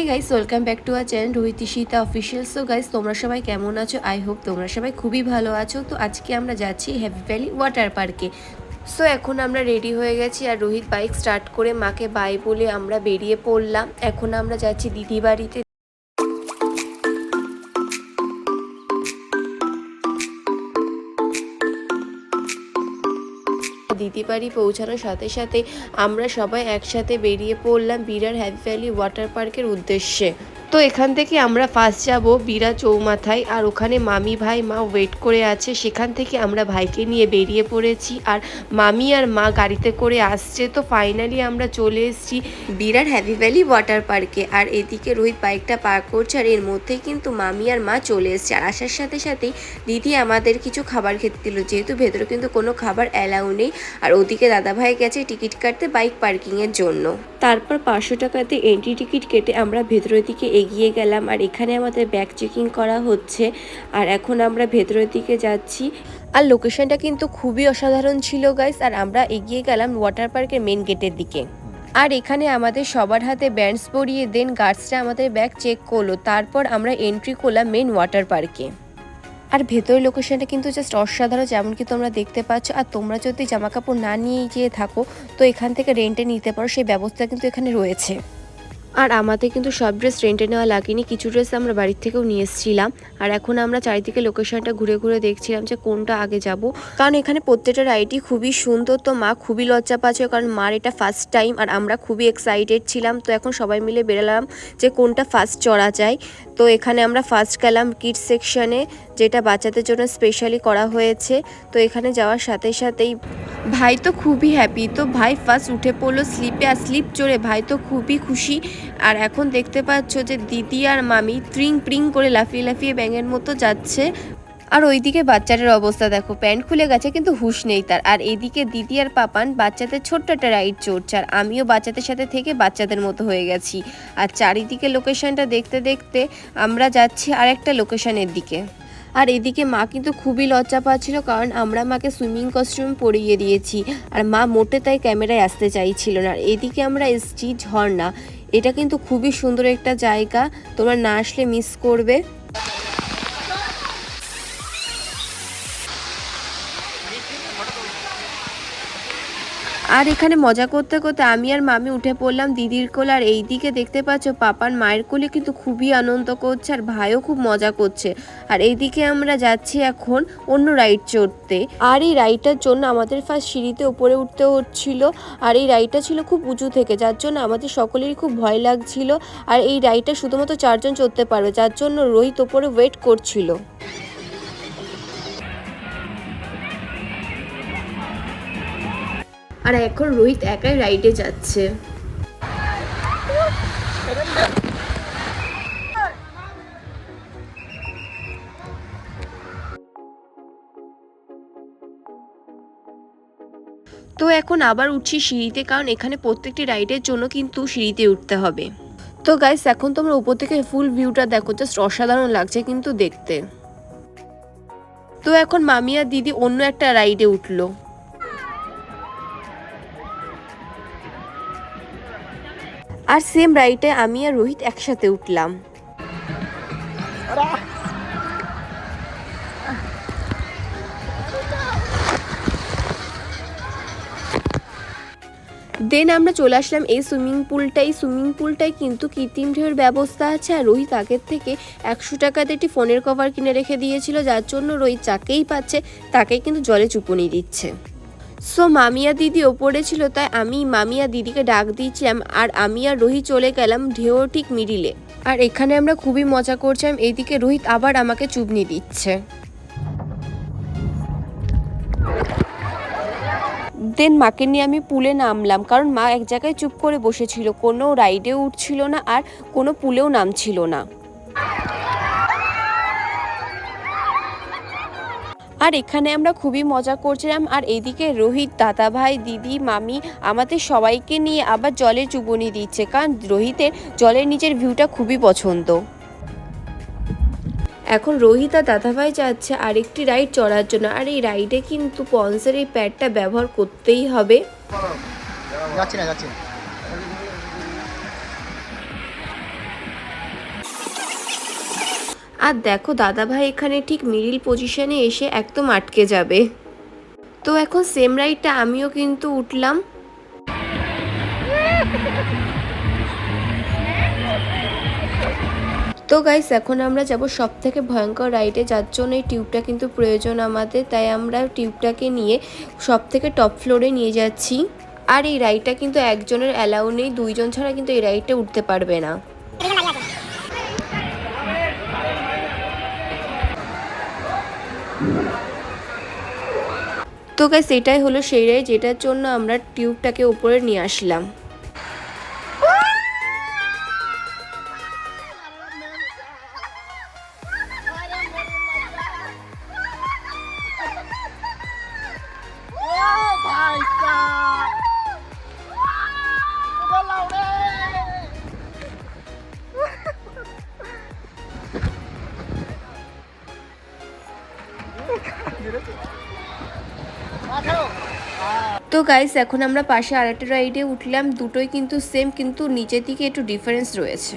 Guys, welcome back to our channel Rohit Ishita official. So guys, তোমরা সবাই কেমন আছো? আই হোপ তোমরা সবাই খুবই ভালো আছো। তো আজকে আমরা যাচ্ছি হ্যাপি ভ্যালি ওয়াটার পার্কে। সো এখন আমরা রেডি হয়ে গেছি আর রোহিত বাইক স্টার্ট করে মাকে বাই বলে আমরা বেরিয়ে পড়লাম। এখন আমরা যাচ্ছি দিদি বাড়িতে। দিদি বাড়ি পৌঁছানোর সাথে সাথে আমরা সবাই একসাথে বেরিয়ে পড়লাম বিরার হ্যাপি ভ্যালি ওয়াটার পার্কের উদ্দেশ্যে। তো এখান থেকে আমরা ফার্স্ট যাব বিরা চৌমাথায়, আর ওখানে মামি ভাই মা ওয়েট করে আছে। সেখান থেকে আমরা ভাইকে নিয়ে বেরিয়ে পড়েছি আর মামি আর মা গাড়িতে করে আসছে। তো ফাইনালি আমরা চলে এসেছি বিরার হ্যাপি ভ্যালি ওয়াটার পার্কে। আর এদিকে রোহিত বাইকটা পার্ক করছে আর এর মধ্যেই কিন্তু মামি আর মা চলে এসছে। আর আসার সাথে সাথেই দিদি আমাদের কিছু খাবার খেতে দিল, যেহেতু ভেতরে কিন্তু কোনো খাবার অ্যালাউ নেই। আর ওদিকে দাদাভাই গেছে টিকিট কাটতে বাইক পার্কিংয়ের জন্য। তারপর 500 টাকাতে এন্ট্রি টিকিট কেটে আমরা ভেতরের দিকে এগিয়ে গেলাম। আর এখানে আমাদের ব্যাগ চেকিং করা হচ্ছে আর এখন আমরা ভেতরের দিকে যাচ্ছি। আর লোকেশনটা কিন্তু খুবই অসাধারণ ছিল গাইস। আর আমরা এগিয়ে গেলাম ওয়াটার পার্কের মেন গেটের দিকে। আর এখানে আমাদের সবার হাতে ব্যান্ডস পরিয়ে দেন গার্ডসরা আমাদের ব্যাগ চেক করলো। তারপর আমরা এন্ট্রি করলাম মেন ওয়াটার পার্কে। আর ভেতরের লোকেশনটা কিন্তু জাস্ট অসাধারণ, যেমন কি তোমরা দেখতে পাচ্ছ। আর তোমরা যদি জামা কাপড় না নিয়ে গিয়ে থাকো তো এখান থেকে রেন্টে নিতে পারো, সেই ব্যবস্থা কিন্তু এখানে রয়েছে। আর আমাদের কিন্তু সব ড্রেস রেন্টে নেওয়া লাগেনি, কিছু ড্রেস আমরা বাড়ির থেকেও নিয়ে এসেছিলাম। আর এখন আমরা চারিদিকে লোকেশনটা ঘুরে ঘুরে দেখছিলাম যে কোনটা আগে যাব, কারণ এখানে প্রত্যেকটা রাইডই খুবই সুন্দর। তো মা খুবই লজ্জা পাচ্ছে, কারণ মার এটা ফার্স্ট টাইম আর আমরা খুবই এক্সাইটেড ছিলাম। তো এখন সবাই মিলে বেরোলাম যে কোনটা ফার্স্ট চড়া যায়। তো এখানে আমরা ফার্স্ট গেলাম কিডস সেকশনে, যেটা বাচ্চাদের জন্য স্পেশালি করা হয়েছে। তো এখানে যাওয়ার সাথে সাথেই ভাই তো খুবই হ্যাপি। তো ভাই ফার্স্ট উঠে পড়লো স্লিপে, আর স্লিপ চড়ে ভাই তো খুবই খুশি। আর এখন দেখতে পাচ্ছ যে দিদি আর মামি ট্রিং প্রিং করে লাফিয়ে লাফিয়ে ব্যাঙের মতো যাচ্ছে। আর ওইদিকে বাচ্চাটার অবস্থা দেখো, প্যান্ট খুলে গেছে কিন্তু হুঁশ নেই তার। আর এইদিকে দিদি আর পাপান বাচ্চাদের ছোট্ট একটা রাইড চড়ছে, আর আমিও বাচ্চাদের সাথে থেকে বাচ্চাদের মতো হয়ে গেছি। আর চারিদিকে লোকেশনটা দেখতে দেখতে আমরা যাচ্ছি আরেকটা লোকেশনের দিকে। আর এদিকে মা কিন্তু খুবই লজ্জা পাচ্ছিল, কারণ আমরা মাকে সুইমিং কস্টিউম পরিয়ে দিয়েছি আর মা মোটে তাই ক্যামেরায় আসতে চাইছিল না। আর এদিকে আমরা এসছি ঝর্ণা, এটা কিন্তু খুবই সুন্দর একটা জায়গা, তোমরা না আসলে মিস করবে। আর এখানে মজা করতে করতে আমি আর মামি উঠে পড়লাম দিদির কোলে। আর এইদিকে দেখতে পাচ্ছ পাপার মায়ের কোলে কিন্তু খুবই আনন্দ করছে আর ভাইও খুব মজা করছে। আর এইদিকে আমরা যাচ্ছি এখন অন্য রাইড চড়তে। আর এই রাইডটার জন্য আমাদের ফার্স্ট সিঁড়িতে উপরে উঠতে হচ্ছিল। আর এই রাইডটা ছিল খুব উঁচু থেকে, যার জন্য আমাদের সকলেরই খুব ভয় লাগছিল। আর এই রাইডটা শুধুমাত্র 4 জন চড়তে পারবে, যার জন্য রোহিত ওপরে ওয়েট করছিল। আর এখন রোহিত একাই রাইডে যাচ্ছে। তো এখন আবার উঠছি সিঁড়িতে, কারণ এখানে প্রত্যেকটি রাইডের জন্য কিন্তু সিঁড়িতে উঠতে হবে। তো গাইস, এখন তোমরা উপর থেকে ফুল ভিউটা দেখো, জাস্ট অসাধারণ লাগছে কিন্তু দেখতে। তো এখন মামি আর দিদি অন্য একটা রাইডে উঠলো। আর সেম রাইডে আমি আর রোহিত একসাথে উঠলাম। দেন আমরা চলে আসলাম এই সুইমিং পুলটাই কিন্তু কৃত্রিম ঢেউয়ের ব্যবস্থা আছে। আর রোহিত আগের থেকে 100 টাকাতে একটি ফোনের কভার কিনে রেখে দিয়েছিল, যার জন্য রোহিত যাকেই পাচ্ছে তাকেই কিন্তু জলে চুপুনি দিচ্ছে। সো মামিয়া দিদি ওপরে ছিল, তাই আমি মামিয়া দিদিকে ডাক দিয়েছিলাম আর আমি আর রোহিত চলে গেলাম ঢেউ ঠিক মিডিলে। আর এখানে আমরা খুবই মজা করছিলাম। এইদিকে রোহিত আবার আমাকে চুবনি দিচ্ছে। দেন মাকে নিয়ে আমি পুলে নামলাম, কারণ মা এক জায়গায় চুপ করে বসেছিল, কোনো রাইডেও উঠছিল না আর কোনো পুলেও নামছিল না। আর এখানে আমরা খুবই মজা করছিলাম। আর এইদিকে রোহিত দাদাভাই দিদি মামি আমাদের সবাইকে নিয়ে আবার জলে চুবনি দিচ্ছে, কারণ রোহিতের জলের নিচের ভিউটা খুবই পছন্দ। এখন রোহিত আর দাদাভাই যাচ্ছে আরেকটি রাইড চড়ার জন্য। আর এই রাইডে কিন্তু পন্সের এই প্যাডটা ব্যবহার করতেই হবে। আর দেখো দাদাভাই এখানে ঠিক মিডিল পজিশনে এসে একদম আটকে যাবে। তো এখন সেম রাইডটা আমিও কিন্তু উঠলাম। তো গাইস এখন আমরা যাব সব থেকে ভয়ঙ্কর রাইডে, যার জন্য এই টিউবটা কিন্তু প্রয়োজন আমাদের, তাই আমরা টিউবটাকে নিয়ে সব থেকে টপ ফ্লোরে নিয়ে যাচ্ছি। আর এই রাইডটা কিন্তু একজনের অ্যালাউ নেই, 2 জন ছাড়া কিন্তু এই রাইডটা উঠতে পারবে না। তো গাইস এটাই হলো সেই রাইড যেটার জন্য আমরা টিউবটাকে উপরে নিয়ে আসলাম। তো গাইস এখন আমরা পাশে আরেকটা রাইডে উঠলাম, দুটোই কিন্তু সেম, কিন্তু নিচের দিকে একটু ডিফারেন্স রয়েছে।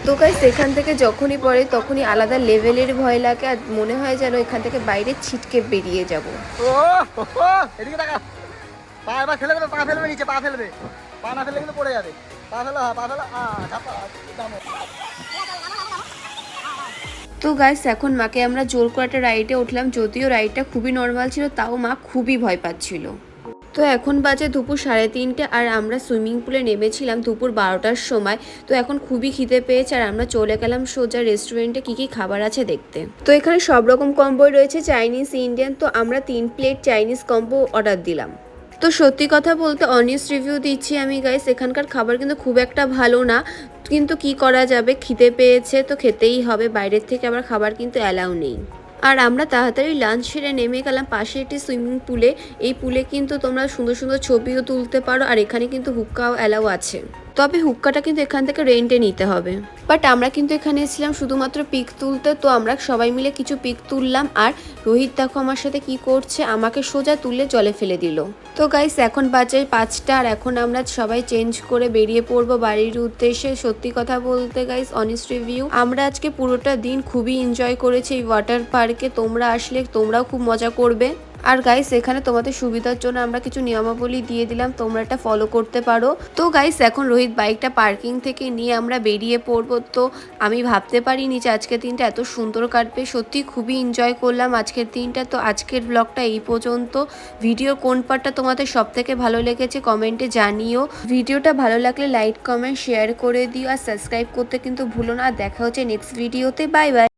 তো গাইস এখান থেকে যখনই পড়ে তখনই আলাদা লেভেলের ভয় লাগে, আর মনে হয় যেন এখান থেকে বাইরে ছিটকে বেরিয়ে যাব। এদিকে তাকা, পা এবার ফেলে দেবে, পা ফেলবে নিচে, পা ফেলবে, পা না ফেললে কিন্তু পড়ে যাবে। পা ফেলা, পা ফেলা, তো গাইস এখন মাকে আমরা জোর করে একটা রাইডে উঠলাম, যদিও রাইডটা খুবই নর্মাল ছিল, তাও মা খুবই ভয় পাচ্ছিল। তো এখন বাজে দুপুর 3:30 আর আমরা সুইমিং পুলে নেমেছিলাম দুপুর 12টার সময়। তো এখন খুবই খিদে পেয়েছে আর আমরা চলে গেলাম সোজা রেস্টুরেন্টে কি কি খাবার আছে দেখতে। তো এখানে সব রকম কম্বোই রয়েছে, চাইনিজ, ইন্ডিয়ান। তো আমরা 3 প্লেট চাইনিজ কম্বো অর্ডার দিলাম। তো সত্যি কথা বলতে অনেস্ট রিভিউ দিচ্ছি আমি গাইস, এখানকার খাবার কিন্তু খুব একটা ভালো না, কিন্তু কি করা যাবে, খিদে পেয়েছে তো খেতেই হবে, বাইরের থেকে আবার খাবার কিন্তু অ্যালাউ নেই। আর আমরা তাড়াতাড়ি লাঞ্চ সেরে নেমে গেলাম পাশে একটি সুইমিং পুলে। এই পুলে কিন্তু তোমরা সুন্দর সুন্দর ছবিও তুলতে পারো, আর এখানে কিন্তু হুক্কাও অ্যালাউ আছে, তবে হুক্কাটা কিন্তু এখান থেকে রেন্টে নিতে হবে। বাট আমরা কিন্তু এখানে এসেছিলাম শুধুমাত্র পিক তুলতে, তো আমরা সবাই মিলে কিছু পিক তুললাম। আর রোহিত দেখো আমার সাথে কি করছে, আমাকে সোজা তুলে জলে ফেলে দিল। তো গাইস এখন বাজে 5টা আর এখন আমরা সবাই চেঞ্জ করে বেরিয়ে পড়বো বাড়ির উদ্দেশ্যে। সত্যি কথা বলতে গাইস অনেস্ট রিভিউ, আমরা আজকে পুরোটা দিন খুবই এনজয় করেছি এই ওয়াটার পার্কে। তোমরা আসলে তোমরাও খুব মজা করবে। আর গাইস এখানে তোমাদের সুবিধার জন্য আমরা কিছু নিয়মাবলী দিয়ে দিলাম, তোমরা এটা ফলো করতে পারো। তো গাইস এখন রোহিত বাইকটা পার্কিং থেকে নিয়ে আমরা বেরিয়ে পড়বো। তো আমি ভাবতে পারিনি যে আজকের দিনটা এত সুন্দর কাটবে, সত্যি খুবই এনজয় করলাম আজকের দিনটা। তো আজকের ব্লগটা এই পর্যন্ত। ভিডিও কোন পার্টটা তোমাদের সব থেকে ভালো লেগেছে কমেন্টে জানিও। ভিডিওটা ভালো লাগলে লাইক কমেন্ট শেয়ার করে দিও, আর সাবস্ক্রাইব করতে কিন্তু ভুলো না। দেখা হচ্ছে নেক্সট ভিডিওতে, বাই বাই।